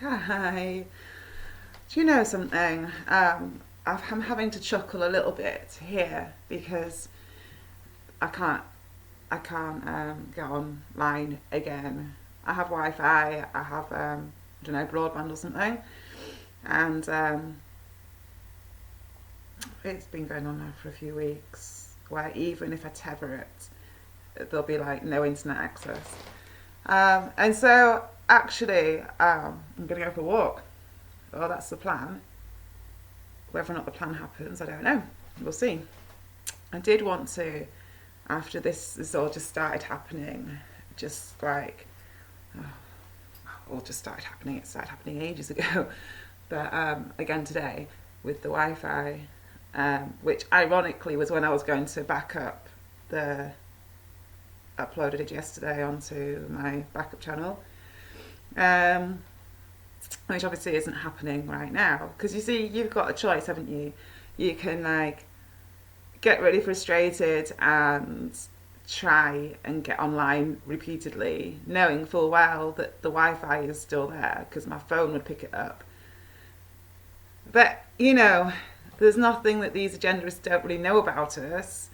Hi. Do you know something? I'm having to chuckle a little bit here because I can't I can't get online again. I have Wi-Fi. I have I don't know, broadband or something, and it's been going on now for a few weeks. Where even if I tether it, there'll be like no internet access. And so actually, I'm going to go for a walk. Well, that's the plan. Whether or not the plan happens, I don't know. We'll see. I did want to, after this all just started happening, just like, oh, all just started happening. It started happening ages ago. But again today with the Wi-Fi, which ironically was when I was going to back up the uploaded it yesterday onto my backup channel. Um, which obviously isn't happening right now because you see you've got a choice, haven't you? You can like get really frustrated and try and get online repeatedly knowing full well that the Wi-Fi is still there because my phone would pick it up, but there's nothing that these agendists don't really know about us,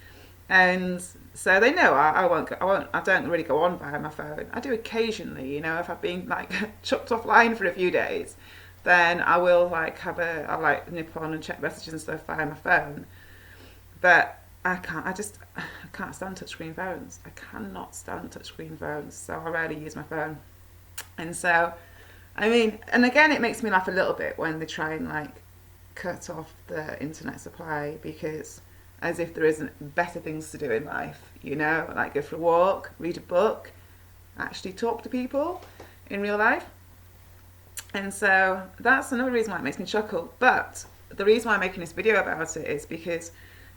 and so they know I don't really go on via my phone. I do occasionally, if I've been like chucked offline for a few days, then I will like I'll like nip on and check messages and stuff via my phone. But I can't stand touchscreen phones. I cannot stand touchscreen phones, so I rarely use my phone. And so, I mean, and again, it makes me laugh a little bit when they try and like cut off the internet supply because as if there isn't better things to do in life, like go for a walk, read a book, actually talk to people in real life. And so that's another reason why it makes me chuckle. But the reason why I'm making this video about it is because,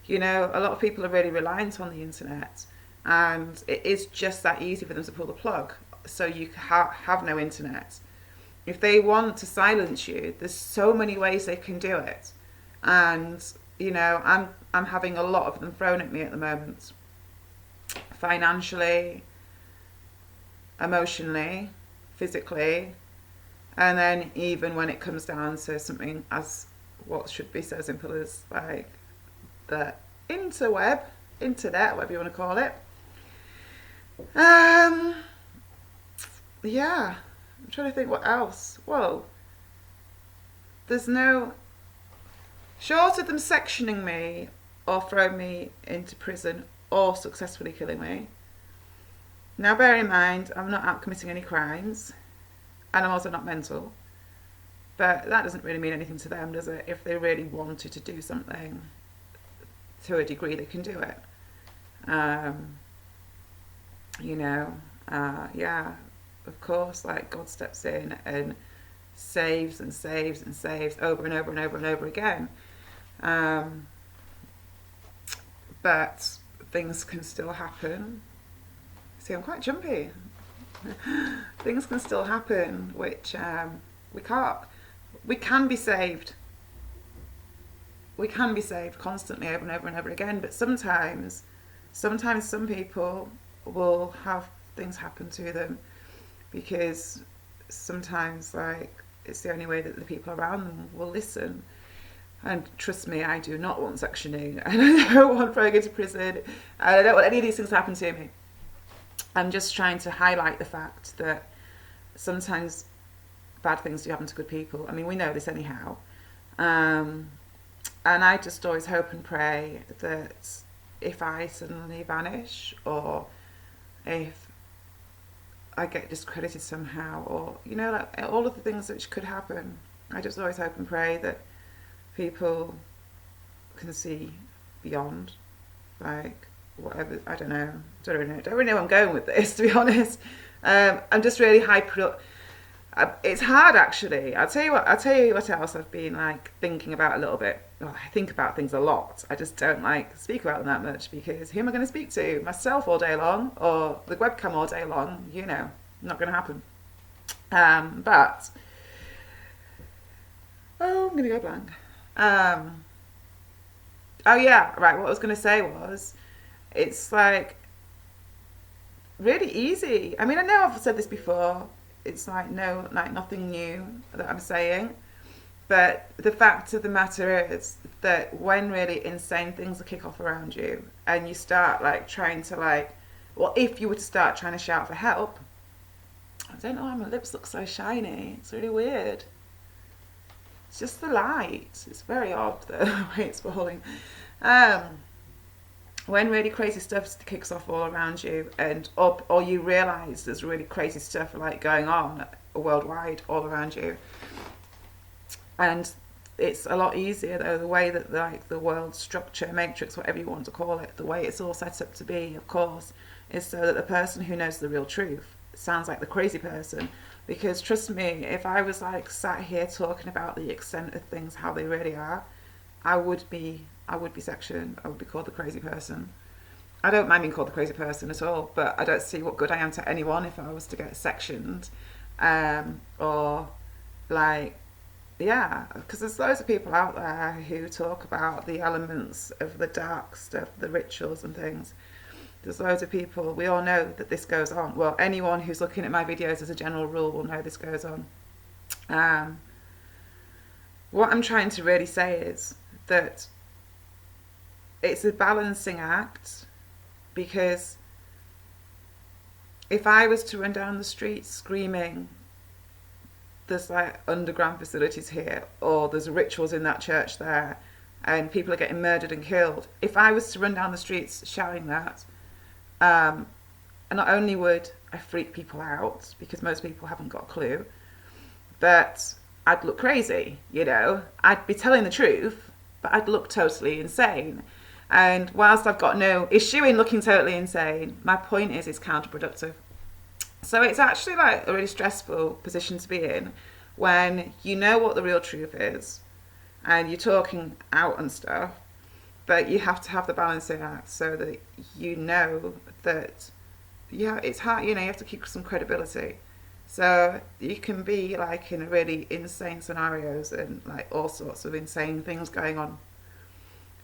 a lot of people are really reliant on the internet and it is just that easy for them to pull the plug. So you have no internet. If they want to silence you, there's so many ways they can do it. And, I'm having a lot of them thrown at me at the moment. Financially, emotionally, physically, and then even when it comes down to something as what should be so simple as like the internet, whatever you want to call it. Yeah, I'm trying to think what else. Well, there's no, short of them sectioning me or throwing me into prison or successfully killing me. Now bear in mind, I'm not out committing any crimes and I'm also not mental. But that doesn't really mean anything to them, does it? If they really wanted to do something, to a degree they can do it. Yeah, of course, like God steps in and saves and saves and saves over and over and over and over again. But things can still happen. See, I'm quite jumpy. Things can still happen, which we can be saved. We can be saved constantly over and over and over again, but sometimes some people will have things happen to them because sometimes like it's the only way that the people around them will listen. And trust me, I do not want sectioning, and I don't want throwing into prison, and I don't want any of these things to happen to me. I'm just trying to highlight the fact that sometimes bad things do happen to good people. I mean, we know this anyhow. And I just always hope and pray that if I suddenly vanish or if I get discredited somehow or, like all of the things which could happen, I just always hope and pray that people can see beyond, like, whatever. I don't really know where I'm going with this, to be honest. I'm just really it's hard actually. I'll tell you what else I've been like thinking about a little bit. Well, I think about things a lot. I just don't like speak about them that much because who am I going to speak to? Myself all day long or the webcam all day long? Not going to happen. But I'm going to go blank. Oh yeah, right. What I was going to say was, it's like really easy. I mean, I know I've said this before. it's like nothing new that I'm saying. But the fact of the matter is that when really insane things kick off around you and you start like trying to like, well, if you were to start trying to shout for help, I don't know why my lips look so shiny. It's really weird. It's just the light. It's very odd the way it's falling. When really crazy stuff kicks off all around you, and or you realise there's really crazy stuff like going on worldwide all around you, and it's a lot easier though the way that like the world structure, matrix, whatever you want to call it, the way it's all set up to be, of course, is so that the person who knows the real truth sounds like the crazy person. Because trust me, if I was like sat here talking about the extent of things how they really are, I would be sectioned. I would be called the crazy person. I don't mind being called the crazy person at all, but I don't see what good I am to anyone if I was to get sectioned, or like, yeah, because there's loads of people out there who talk about the elements of the dark stuff, the rituals and things. There's loads of people, we all know that this goes on. Well, anyone who's looking at my videos as a general rule will know this goes on. What I'm trying to really say is that it's a balancing act, because if I was to run down the street screaming, there's like underground facilities here, or there's rituals in that church there, and people are getting murdered and killed. If I was to run down the streets shouting that, and not only would I freak people out, because most people haven't got a clue, but I'd look crazy, you know. I'd be telling the truth, but I'd look totally insane. And whilst I've got no issue in looking totally insane, my point is it's counterproductive. So it's actually like a really stressful position to be in when you know what the real truth is and you're talking out and stuff, but you have to have the balancing act so that you know that, yeah, it's hard, you know, you have to keep some credibility. So you can be like in really insane scenarios and like all sorts of insane things going on,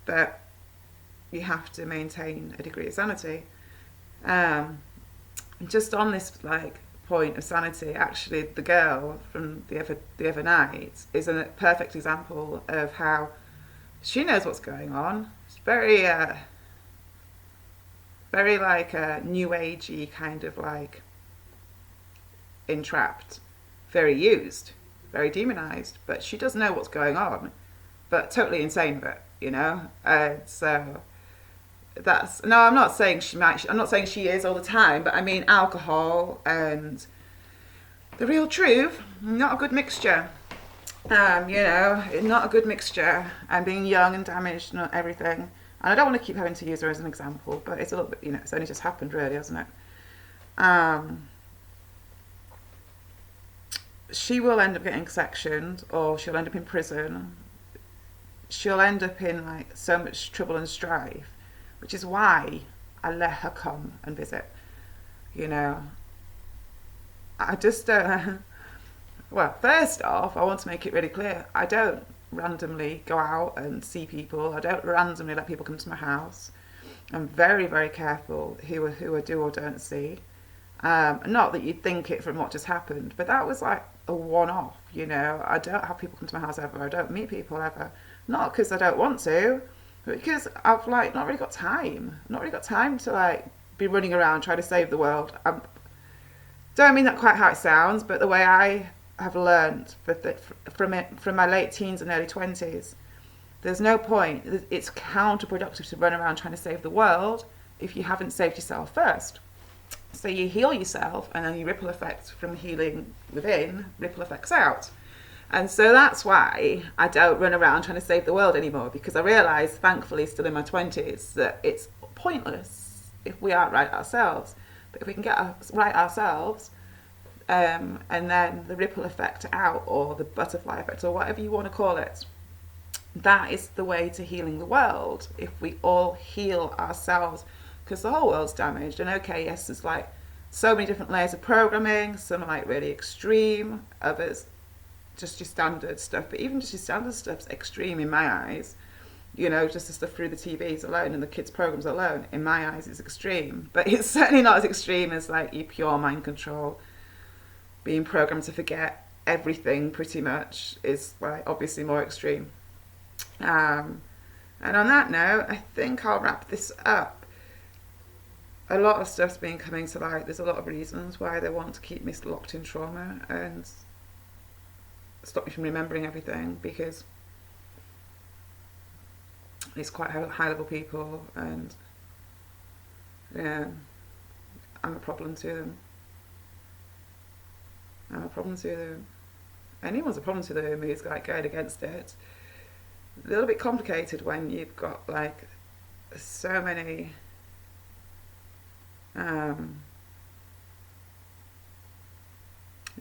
but you have to maintain a degree of sanity. Just on this like point of sanity, actually the girl from the other night is a perfect example of how she knows what's going on. It's very like a new agey kind of like entrapped, very used, very demonized, but she does know what's going on, but totally insane of it, you know. So that's, no, I'm not saying I'm not saying she is all the time, but I mean alcohol and the real truth, not a good mixture. You know, not a good mixture, and being young and damaged and everything. And I don't want to keep having to use her as an example, but it's a little bit, you know, it's only just happened really, hasn't it? She will end up getting sectioned, or she'll end up in prison. She'll end up in like so much trouble and strife, which is why I let her come and visit. You know, I just don't. Well, first off, I want to make it really clear, I don't randomly go out and see people. I don't randomly let people come to my house. I'm very, very careful who I do or don't see. Not that you'd think it from what just happened, but that was like a one-off, you know. I don't have people come to my house ever. I don't meet people ever. Not because I don't want to, but because I've like not really got time. Not really got time to like be running around trying to save the world. I don't mean that quite how it sounds, but the way I have learned from my late teens and early 20s, there's no point. It's counterproductive to run around trying to save the world if you haven't saved yourself first. So you heal yourself, and then you ripple effects from healing within, ripple effects out. And so that's why I don't run around trying to save the world anymore, because I realise, thankfully still in my 20s, that it's pointless if we aren't right ourselves. But if we can get right ourselves, and then the ripple effect out, or the butterfly effect, or whatever you want to call it, that is the way to healing the world. If we all heal ourselves, because the whole world's damaged. And okay, yes, there's like so many different layers of programming. Some are like really extreme, others just your standard stuff. But even just your standard stuff's extreme in my eyes. You know, just the stuff through the TVs alone and the kids' programs alone, in my eyes, is extreme. But it's certainly not as extreme as like your pure mind control. being programmed to forget everything pretty much is like obviously more extreme. And on that note, I think I'll wrap this up. A lot of stuff's been coming to light. There's a lot of reasons why they want to keep me locked in trauma and stop me from remembering everything, because it's quite high level people, and yeah, I'm a problem to them. I'm a problem to them. Anyone's a problem to them who's like going against it. A little bit complicated when you've got like so many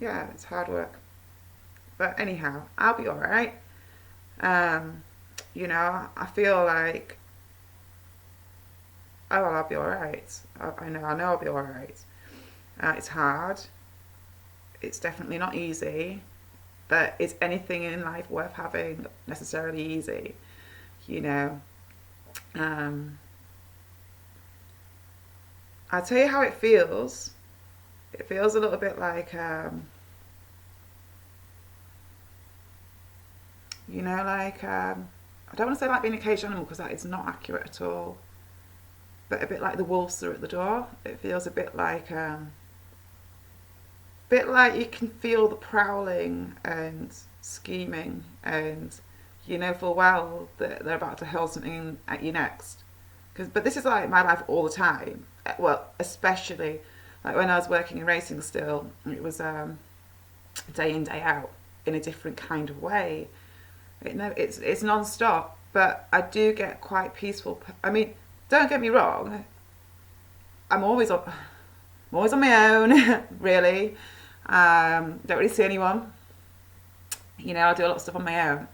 yeah, it's hard work. But anyhow, I'll be alright. You know, I feel like, oh well, I'll be alright. I know I'll be alright. It's hard. It's definitely not easy. But is anything in life worth having necessarily easy? You know, I'll tell you how it feels. It feels a little bit like, you know, like, I don't want to say like being a caged animal because that is not accurate at all. But a bit like the wolves are at the door. It feels a bit like you can feel the prowling and scheming, and you know full well that they're about to hurl something at you next. But this is like my life all the time. Well, especially like when I was working in racing still, it was day in, day out in a different kind of way. It's non-stop, but I do get quite peaceful. I mean, don't get me wrong, I'm always on my own, really. Don't really see anyone. You know, I do a lot of stuff on my own.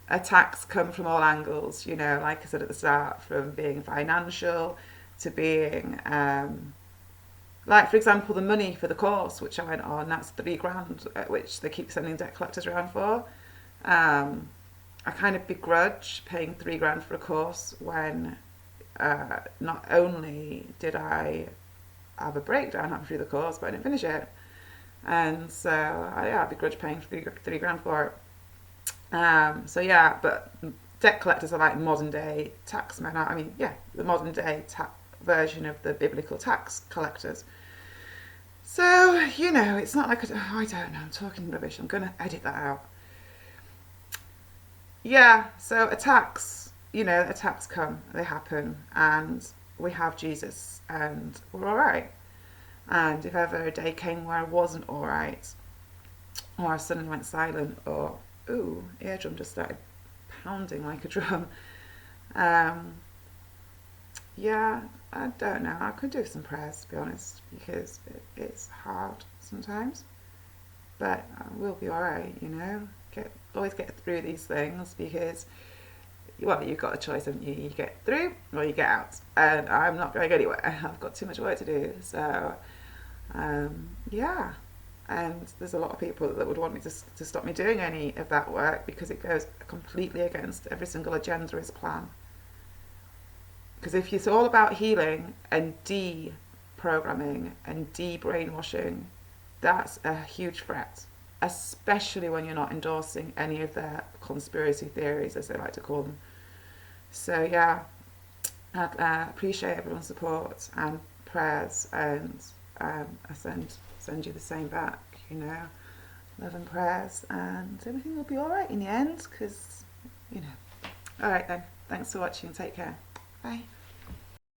Attacks come from all angles, you know, like I said at the start, from being financial to being, like for example, the money for the course, which I went on, that's $3,000, which they keep sending debt collectors around for. I kind of begrudge paying $3,000 for a course when not only did I have a breakdown halfway through the course, but I didn't finish it. And so, I begrudge paying $3,000 for it. So yeah, but debt collectors are like modern day tax men. I mean, yeah, the modern day version of the biblical tax collectors. So, you know, it's not like, I don't know, I'm talking rubbish. I'm going to edit that out. Yeah, so attacks come, they happen, and we have Jesus, and we're alright. And if ever a day came where I wasn't alright, or I suddenly went silent, or, ooh, eardrum just started pounding like a drum, yeah, I don't know, I could do some prayers, to be honest, because it's hard sometimes, but we'll be alright, you know. Always get through these things, because, well, you've got a choice, haven't you? You get through or you get out, and I'm not going anywhere. I've got too much work to do. So yeah, and there's a lot of people that would want me to stop me doing any of that work, because it goes completely against every single agendaist plan. Because if it's all about healing and deprogramming and de-brainwashing, that's a huge threat, especially when you're not endorsing any of their conspiracy theories, as they like to call them. So yeah, I appreciate everyone's support and prayers, and I send you the same back, you know, love and prayers, and everything will be alright in the end, because, you know. Alright then, thanks for watching, take care, bye.